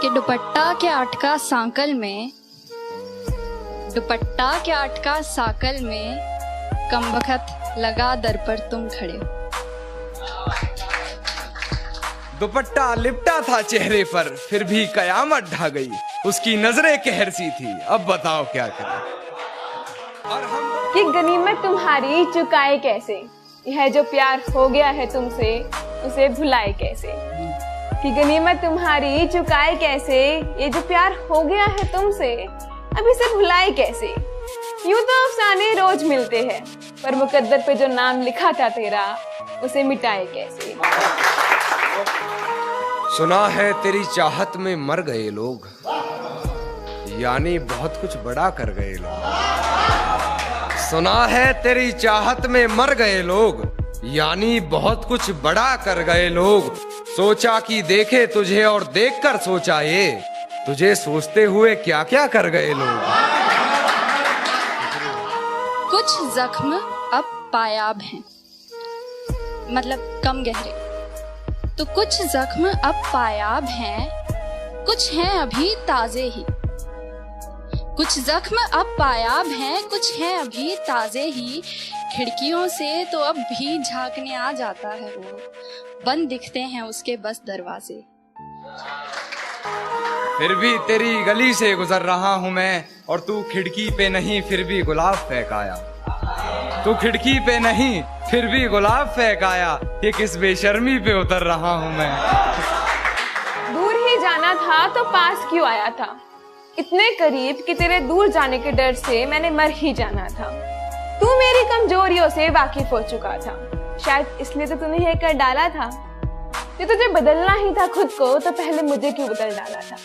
कि दुपट्टा के अटका सांकल में, दुपट्टा के अटका साकल में, कमबख्त लगा दर पर तुम खड़े हो। दुपट्टा लिपटा था चेहरे पर, फिर भी कयामत ढा गई। उसकी नजरें कहर सी थी, अब बताओ क्या करें। और हम कि गनीमत तुम्हारी चुकाए कैसे, यह जो प्यार हो गया है तुमसे उसे भुलाए कैसे। कि गनीमत तुम्हारी चुकाए कैसे, ये जो प्यार हो गया है तुमसे अब इसे भुलाए कैसे। यूं तो अफसाने रोज मिलते हैं, पर मुकद्दर पे जो नाम लिखा था तेरा उसे मिटाए कैसे। सुना है तेरी चाहत में मर गए लोग, यानी बहुत कुछ बड़ा कर गए लोग। सुना है तेरी चाहत में मर गए लोग, यानी बहुत कुछ बड़ा कर गए लोग। सोचा कि देखे तुझे और देखकर सोचा ये, तुझे सोचते हुए क्या क्या कर गए लोग। कुछ जख्म अब पायाब हैं, मतलब कम गहरे, तो कुछ जख्म अब पायाब हैं, कुछ हैं अभी ताजे ही। कुछ जख्म अब पायाब हैं, कुछ हैं अभी ताजे ही। खिड़कियों से तो अब भी झांकने आ जाता है वो, बंद दिखते हैं उसके बस दरवाजे। फिर भी तेरी गली से गुजर रहा हूँ मैं, और तू खिड़की पे नहीं फिर भी गुलाब फेंकाया। तू खिड़की पे नहीं फिर भी गुलाब फेंकाया, ये किस बेशर्मी पे उतर रहा हूँ मैं। दूर ही जाना था तो पास क्यों आया था, इतने करीब कि तेरे दूर जाने के डर से मैंने मर ही जाना था। तू मेरी कमजोरियों से वाकिफ हो चुका था, शायद इसलिए तो तूने ये कर डाला था। ये तुझे बदलना ही था खुद को, तो पहले मुझे क्यों बदल डाला था।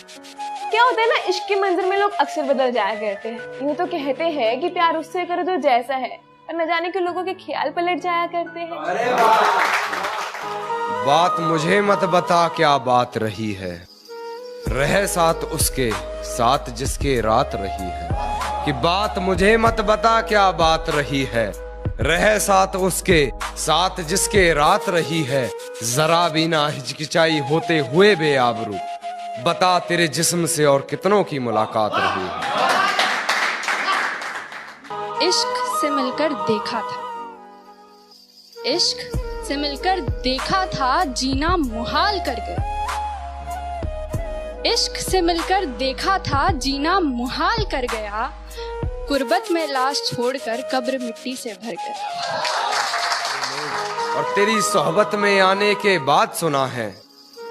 क्या होता है ना, इश्क के मंजर में लोग अक्सर बदल जाया करते हैं। यूं तो कहते हैं कि प्यार उससे करो जो जैसा है, पर न जाने के लोगों के ख्याल पलट जाया करते हैं। बात मुझे मत बता क्या बात रही है, रहे साथ उसके साथ जिसके रात रही है। कि बात मुझे मत बता क्या बात रही है, रहे साथ उसके साथ जिसके रात रही है। जरा भी ना हिचकिचाई होते हुए बेआबरू, बता तेरे जिस्म से और कितनों की मुलाकात रही है। इश्क से मिलकर देखा था, इश्क से मिलकर देखा था, जीना मुहाल कर गया। इश्क से मिलकर देखा था, जीना मुहाल कर गया। कुर्बत में लाश छोड़कर कब्र मिट्टी से भर गया। और तेरी सोहबत में आने के बाद सुना है,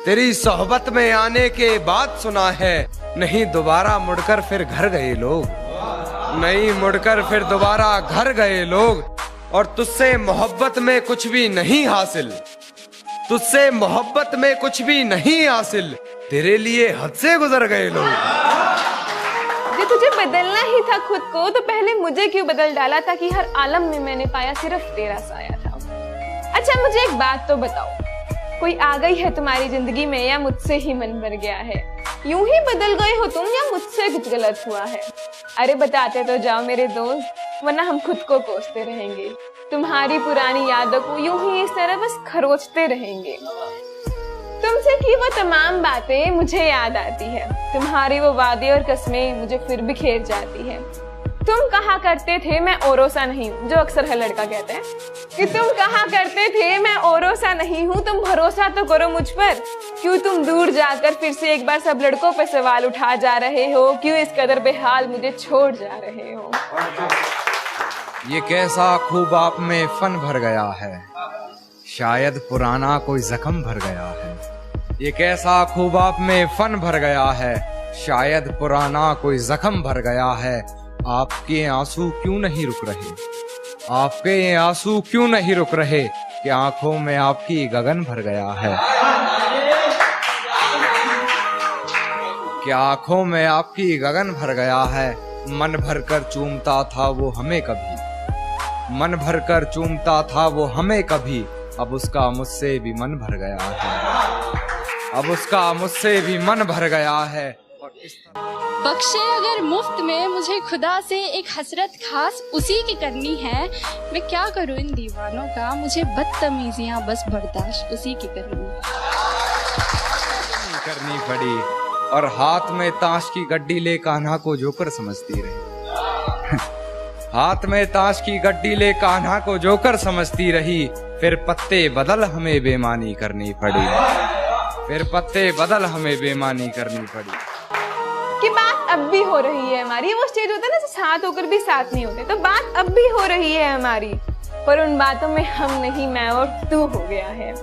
तेरी सोहबत में आने के बाद सुना है, नहीं दोबारा मुड़कर फिर घर गए लोग, नहीं मुड़कर फिर दोबारा घर गए लोग। और तुझसे मोहब्बत में कुछ भी नहीं हासिल, तुझसे मोहब्बत में कुछ भी नहीं हासिल, तेरे लिए हद से गुजर गए लोग। जब तुझे बदलना ही था खुद को, तो पहले मुझे क्यों बदल डाला था कि हर आलम में मैंने पाया सिर्फ तेरा साया था। अच्छा मुझे एक बात तो बताओ, कोई आ गई है तुम्हारी जिंदगी में या मुझसे ही मन भर गया है। यूं ही बदल गए हो तुम या मुझसे कुछ गलत हुआ है। अरे बताते तो जाओ मेरे दोस्त, वरना हम खुद को कोसते रहेंगे। तुम्हारी पुरानी यादों को यूं ही इस तरह बस खरोचते रहेंगे। तुमसे की वो तमाम बातें मुझे याद आती है, तुम्हारी वो वादे और कस्में मुझे फिर भी खेर जाती है। तुम कहा करते थे मैं औरों सा नहीं हूँ, जो अक्सर हर लड़का कहता है कि तुम कहा करते थे मैं औरों सा नहीं हूँ, तुम भरोसा तो करो मुझ पर। क्यों तुम दूर जाकर फिर से एक बार सब लड़कों पे सवाल उठा जा रहे हो, क्यों इस कदर बेहाल मुझे छोड़ जा रहे हो। ये कैसा खूब आप में फन भर गया है, शायद पुराना कोई जख्म भर गया है। ये कैसा खूब आप में फन भर गया है, शायद पुराना कोई जख्म भर गया है। आपके आंसू क्यों नहीं रुक रहे, आपके आंसू क्यों नहीं रुक रहे, कि आंखों में आपकी गगन भर गया है। कि आंखों में आपकी गगन भर गया है। मन भर कर चूमता था वो हमें कभी, मन भर कर चूमता था वो हमें कभी, अब उसका मुझसे भी मन भर गया है, अब उसका मुझसे भी मन भर गया है। बख्शे अगर मुफ्त में मुझे खुदा से एक हसरत खास उसी की करनी है, मैं क्या करूं इन दीवानों का, मुझे बदतमीजियां बस बर्दाश्त उसी की करनी पड़ी। और हाथ में ताश की गड्डी ले कान्हा को जोकर समझती रही। हाथ में ताश की गड्डी ले कान्हा को जोकर समझती रही, फिर पत्ते बदल हमें बेईमानी करनी पड़ी। फिर पत्ते बदल हमें बेईमानी करनी पड़ी। कि बात अब भी हो रही है हमारी। वो स्टेज होता है ना, साथ होकर भी साथ नहीं होते, तो बात अब भी हो रही है हमारी, पर उन बातों में हम नहीं, मैं और तू हो गया है।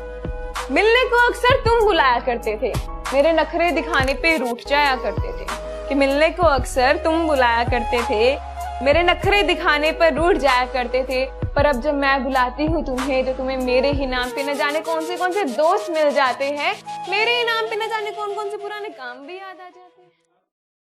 मिलने को अक्सर तुम बुलाया करते थे, मेरे नखरे दिखाने पे रूठ जाया करते थे। कि मिलने को अक्सर तुम बुलाया करते थे, मेरे नखरे दिखाने पर रूठ जाया करते थे, पर अब जब मैं बुलाती हूँ तुम्हें तो तुम्हें मेरे ही नाम पे न जाने कौन से दोस्त मिल जाते हैं, मेरे ही नाम पे न जाने कौन कौन से पुराने काम भी याद आ जाते हैं।